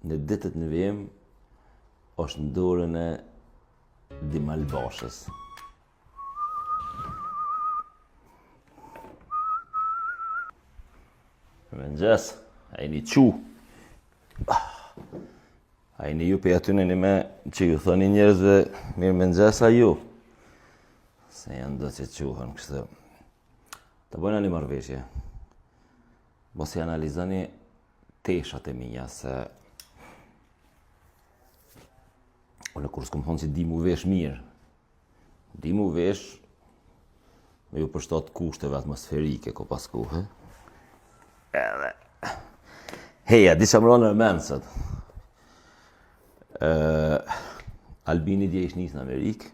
në ditët në vijim është në dorën e Dimal Bashës. Mëngjes, a jeni qu? A jeni ju për aty në me që ju thoni njerëzve mirë mëngjes a ju? Se janë do që quhen kështu. Të bojna një marrëveshje. Mos i analizoni teshat e mija, se unë kur s'kom thonë që di mu vesh mirë. Di mu vesh me ju përshtat kushteve atmosferike ko pasku, he? Edhe heja, di që më ronë në mensët. Albini dje ish njës në Amerikë.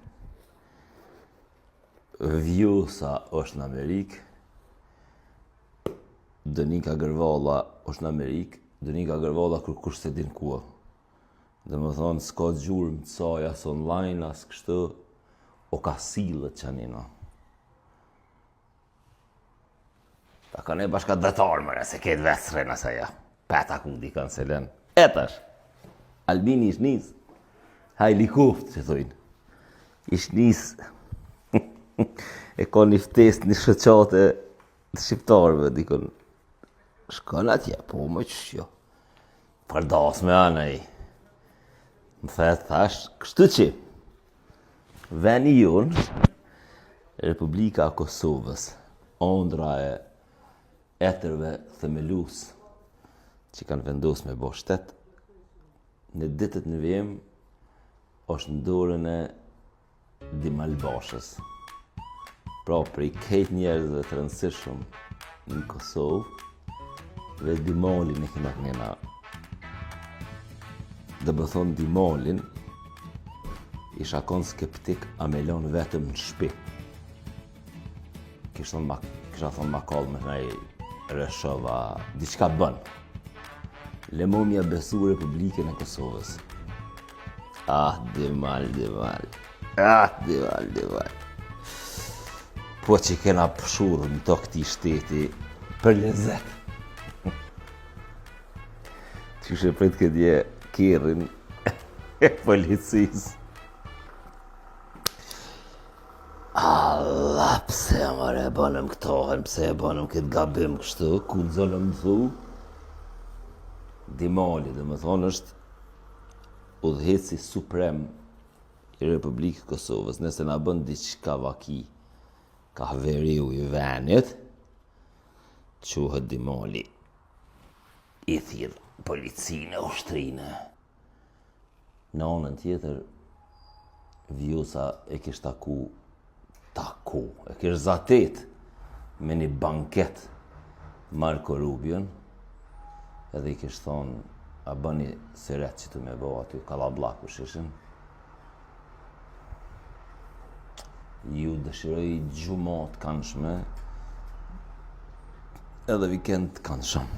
Vjusa është në Amerikë. Dënika Gërvalla është në Amerikë. Dënika Gërvalla kërkush se din kua. Dhe më thonë, s'ka gjurë më të saj as online, as kështu, o ka silët që anina. Ta ka ne bashka dëtarë mëre, se ketë vesre nëse ja. Peta ku di kanë se len. Etash, Albini ish njës. Hajli kuft, që thujnë. Ish njës. E ka një ftesë, një shëqate të shqiptarëve, dikon. Shkon atje, po më qëshjo. Përdas me anë i. Më thetë, thash, kështu që, veni jonë, Republika Kosovës, ondra e etërve themelus, që kanë vendos me bo shtet, në ditët në vijim, është në dorën e Dimal Bashës. Pra, për i kejt njerëzve të rëndësishëm në Kosovë, dhe Dimalin e kina kënjena. Dhe më thonë Dimalin, isha konë skeptik a me lonë vetëm në shpi. Kisha thonë ma kallë me nëj Reshova, diçka bënë. Le mu mja besu Republikën e Kosovës. Dimal. Po që kena pëshurë në to këti shteti për lezet. Që shë për të këtje kërën e policisë. Allah, pse amare e banëm këtohen, pse e banëm këtë gabim kështu, ku të zonëm më thu? Dimali, dhe më thonë është udhëheci suprem i Republikë Kosovës, nëse na bën diçka vaki, ka veriu i venit, quhet Dimali, i thirë policinë e ushtrinë. Në anën tjetër, Vjusa e kish taku, e kish zatet me një banket Marko Rubion, edhe i kish thonë, a bëni siret që të me bo aty, Kallabllaku shishin. Ju dëshiroj gjumat këndshme, edhe vikend këndshëm.